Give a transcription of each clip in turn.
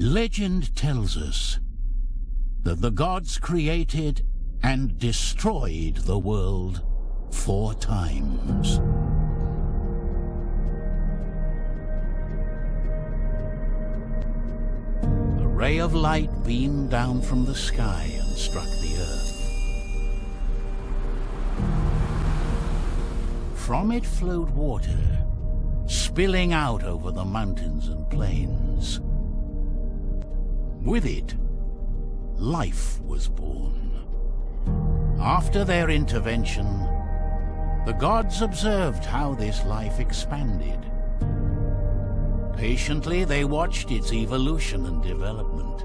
Legend tells us that the gods created and destroyed the world 4 times. A ray of light beamed down from the sky and struck the earth. From it flowed water, spilling out over the mountains and plains. With it, life was born. After their intervention, the gods observed how this life expanded. Patiently, they watched its evolution and development.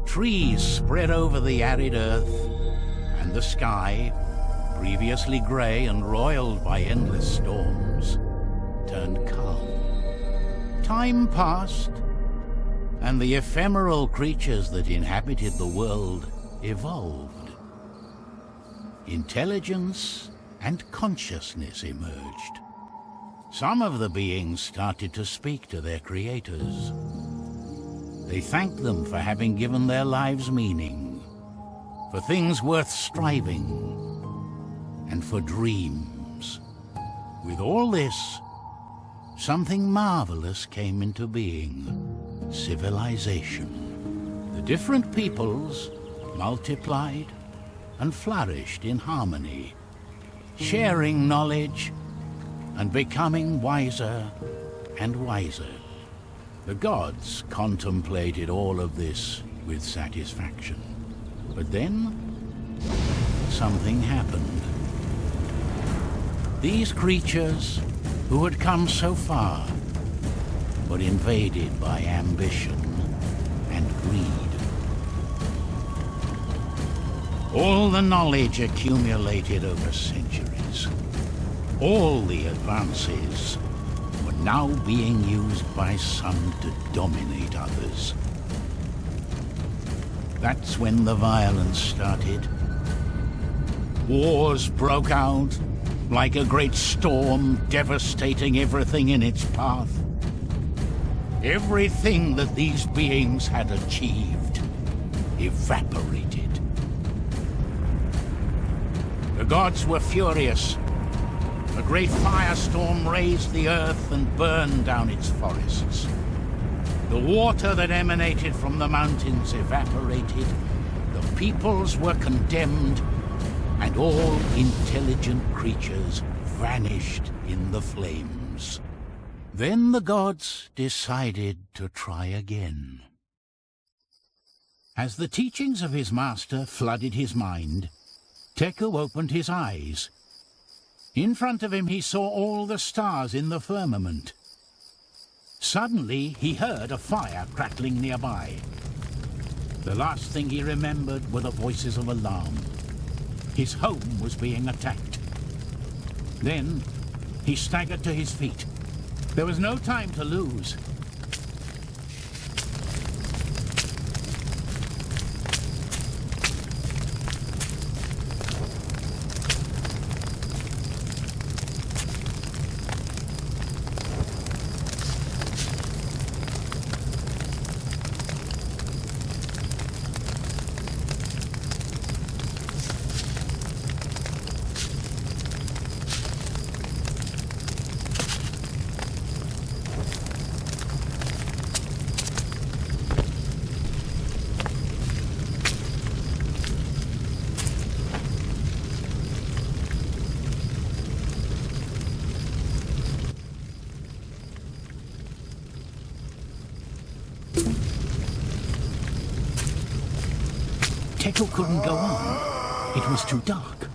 Trees spread over the arid earth, and the sky, previously grey and roiled by endless storms, turned calm. Time passed, and the ephemeral creatures that inhabited the world evolved. Intelligence and consciousness emerged. Some of the beings started to speak to their creators. They thanked them for having given their lives meaning, for things worth striving, and for dreams. With all this, something marvelous came into being. Civilization. The different peoples multiplied and flourished in harmony, sharing knowledge and becoming wiser and wiser. The gods contemplated all of this with satisfaction. But then, something happened. These creatures, who had come so far, were invaded by ambition and greed. All the knowledge accumulated over centuries, all the advances, were now being used by some to dominate others. That's when the violence started. Wars broke out like a great storm, devastating everything in its path. Everything that these beings had achieved evaporated. The gods were furious. A great firestorm razed the earth and burned down its forests. The water that emanated from the mountains evaporated. The peoples were condemned, and all intelligent creatures vanished in the flames. Then the gods decided to try again. As the teachings of his master flooded his mind, Teku opened his eyes. In front of him he saw all the stars in the firmament. Suddenly he heard a fire crackling nearby. The last thing he remembered were the voices of alarm. His home was being attacked. Then he staggered to his feet. There was no time to lose. Teku couldn't go on. It was too dark.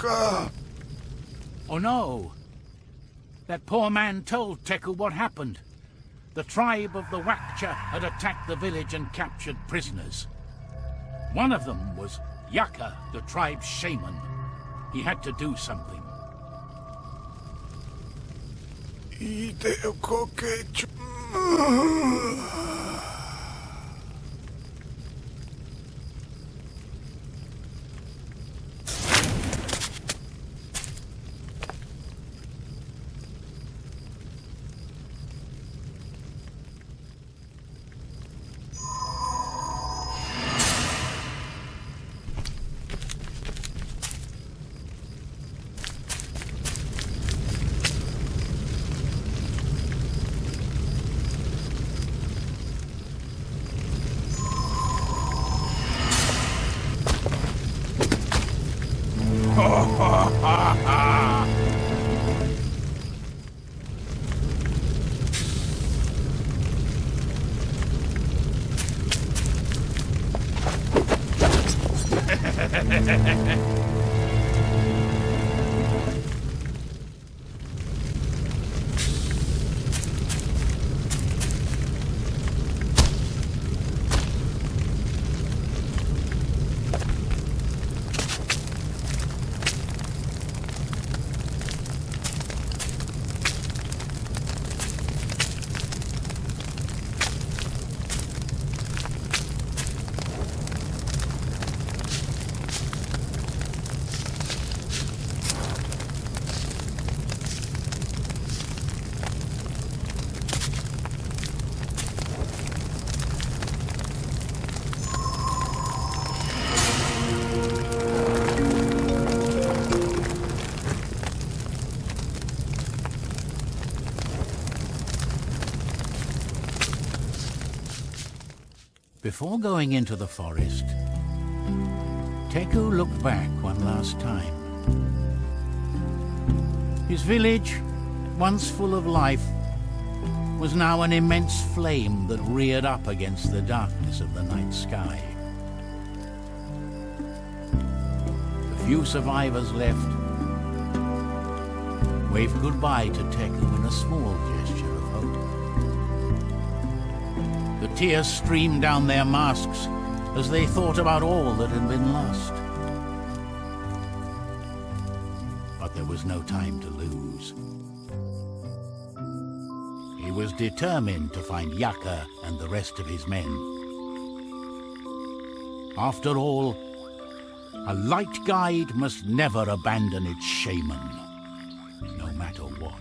か。Oh no! That poor man told Teku what happened. The tribe of the Wakcha had attacked the village and captured prisoners. One of them was Yaka, the tribe's shaman. He had to do something. いいでよ、後継長。Before going into the forest, Teku looked back one last time. His village, once full of life, was now an immense flame that reared up against the darkness of the night sky. The few survivors left waved goodbye to Teku in a small gesture of hope. The tears streamed down their masks as they thought about all that had been lost. But there was no time to lose. He was determined to find Yaka and the rest of his men. After all, a light guide must never abandon its shaman, no matter what.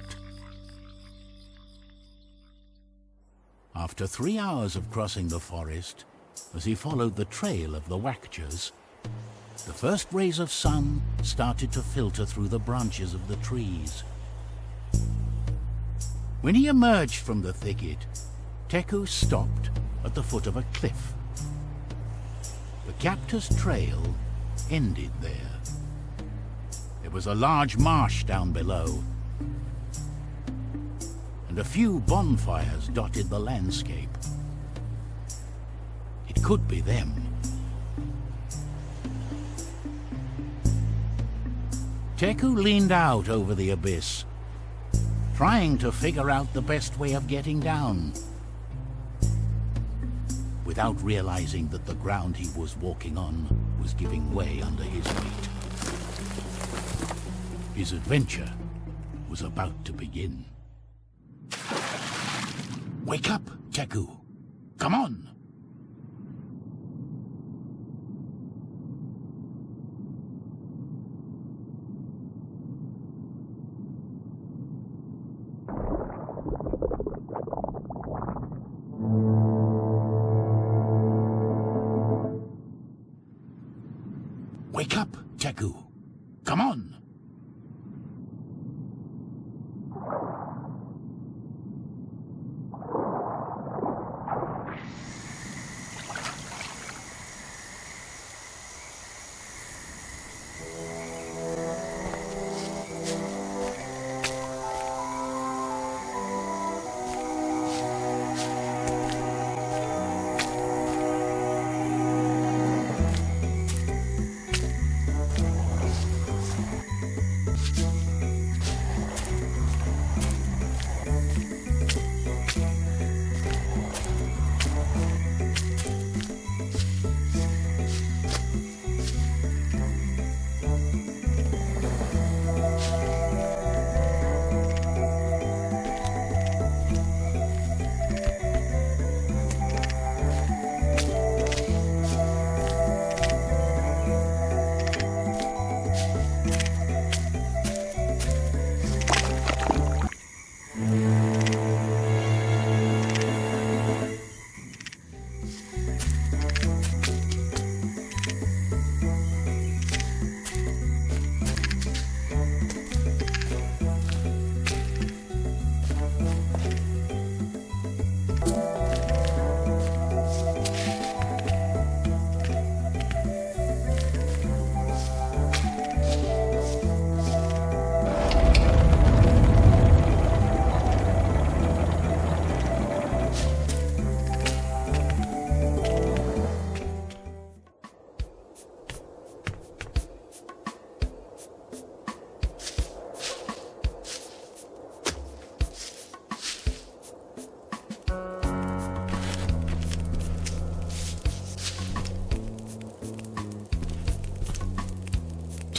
After 3 hours of crossing the forest, as he followed the trail of the Wakchas, the first rays of sun started to filter through the branches of the trees. When he emerged from the thicket, Teku stopped at the foot of a cliff. The captor's trail ended there. There was a large marsh down below, and a few bonfires dotted the landscape. It could be them. Teku leaned out over the abyss, trying to figure out the best way of getting down, without realizing that the ground he was walking on was giving way under his weight. His adventure was about to begin. Wake up, Teku! Come on! Wake up, Teku! Come on!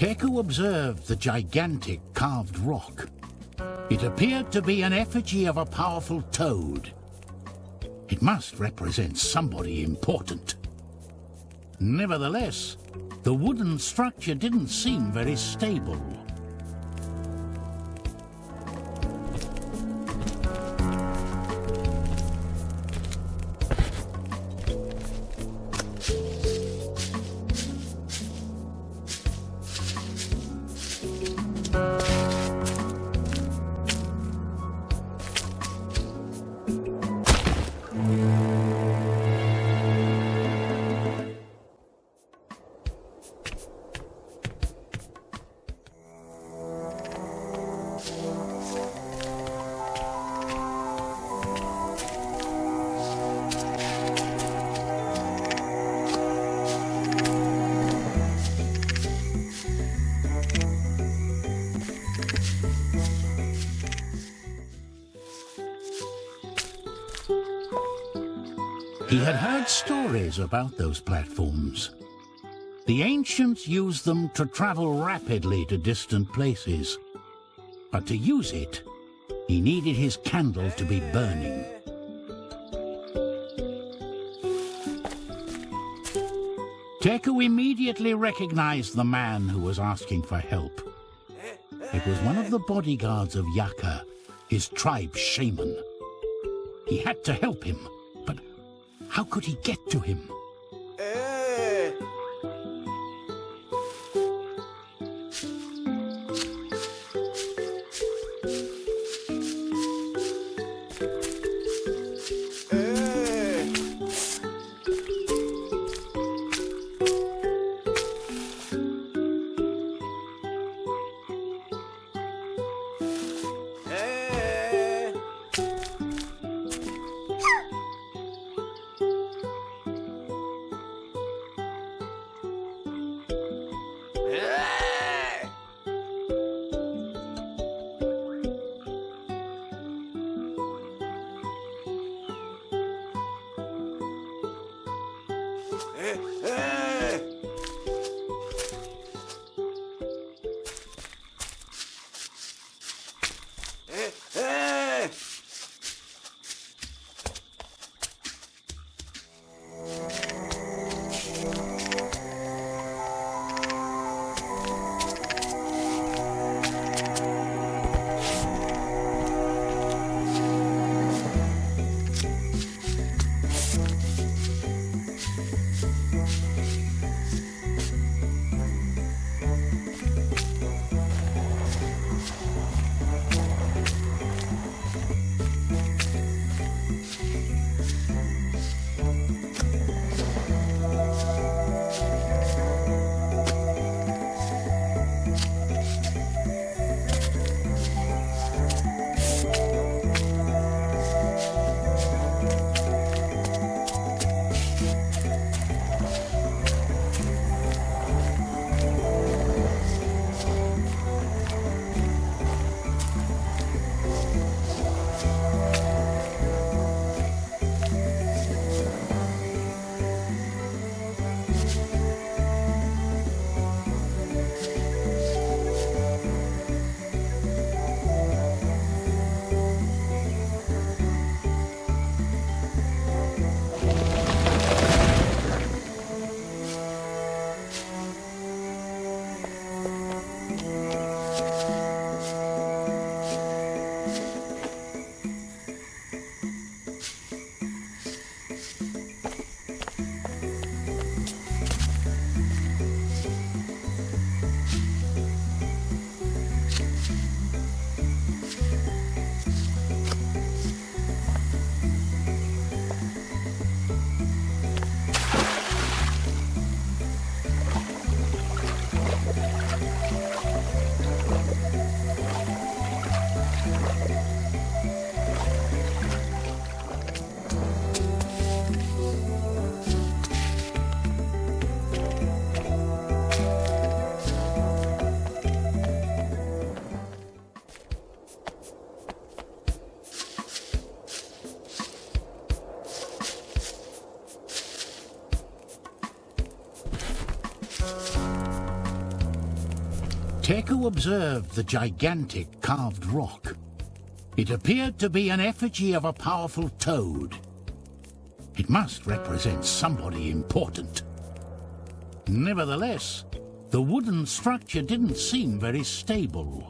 Teku observed the gigantic carved rock. It appeared to be an effigy of a powerful toad. It must represent somebody important. Nevertheless, the wooden structure didn't seem very stable. He had heard stories about those platforms. The ancients used them to travel rapidly to distant places. But to use it, he needed his candle to be burning. Teku immediately recognized the man who was asking for help. It was one of the bodyguards of Yaka, his tribe's shaman. He had to help him, but how could he get to him? Teku observed the gigantic carved rock. It appeared to be an effigy of a powerful toad. It must represent somebody important. Nevertheless, the wooden structure didn't seem very stable.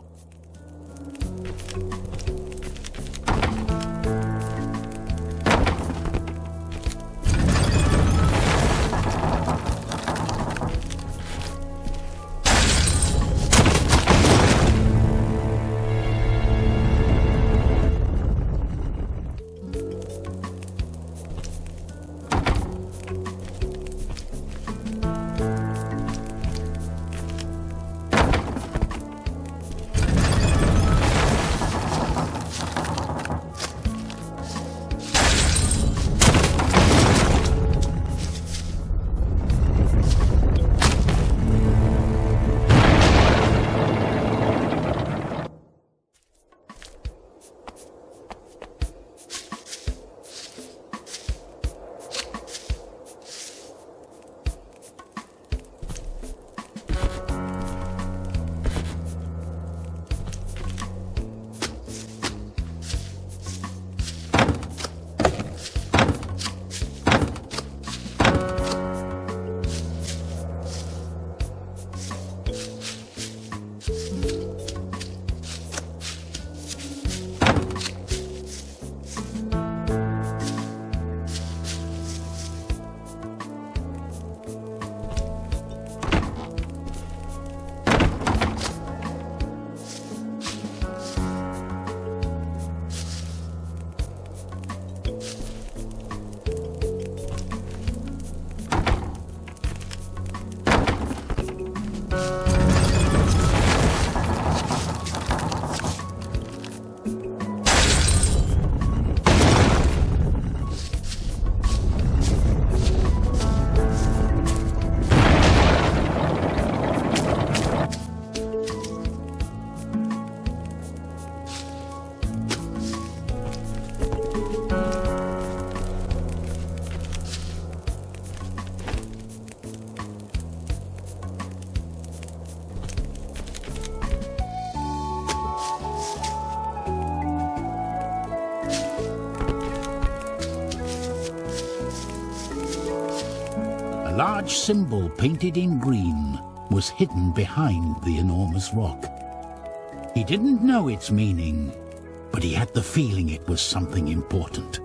A large symbol painted in green was hidden behind the enormous rock. He didn't know its meaning, but he had the feeling it was something important.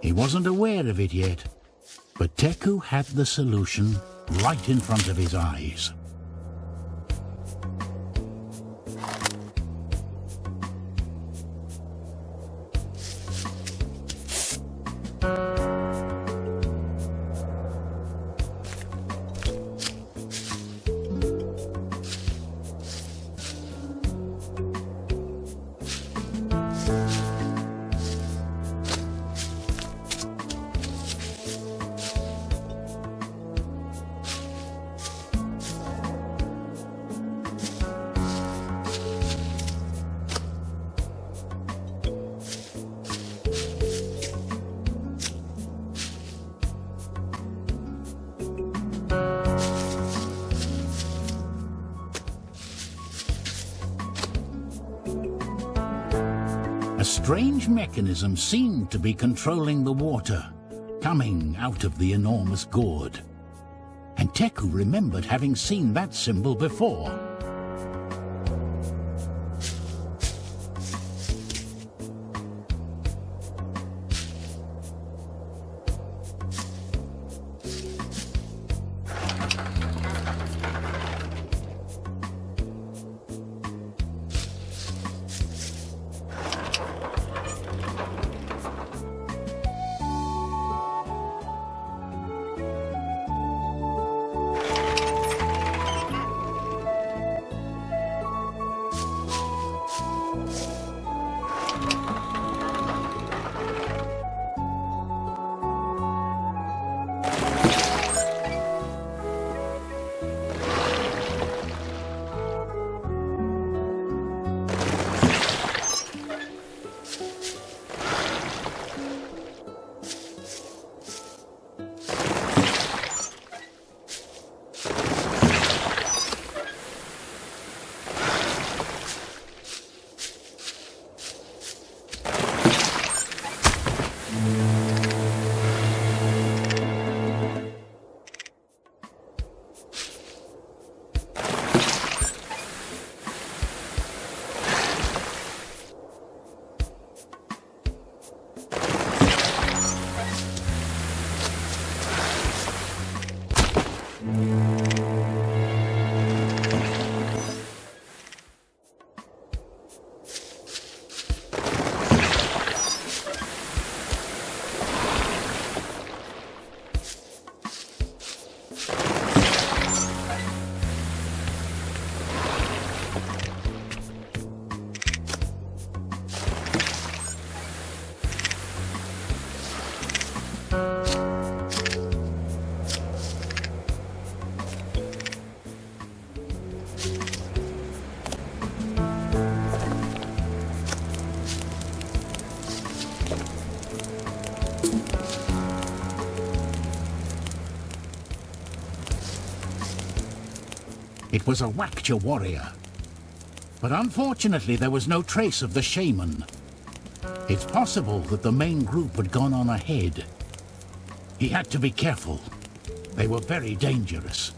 He wasn't aware of it yet, but Teku had the solution right in front of his eyes. A strange mechanism seemed to be controlling the water coming out of the enormous gourd. and Teku remembered having seen that symbol before. It was a Wakcha warrior, but unfortunately there was no trace of the shaman. It's possible that the main group had gone on ahead. He had to be careful. They were very dangerous.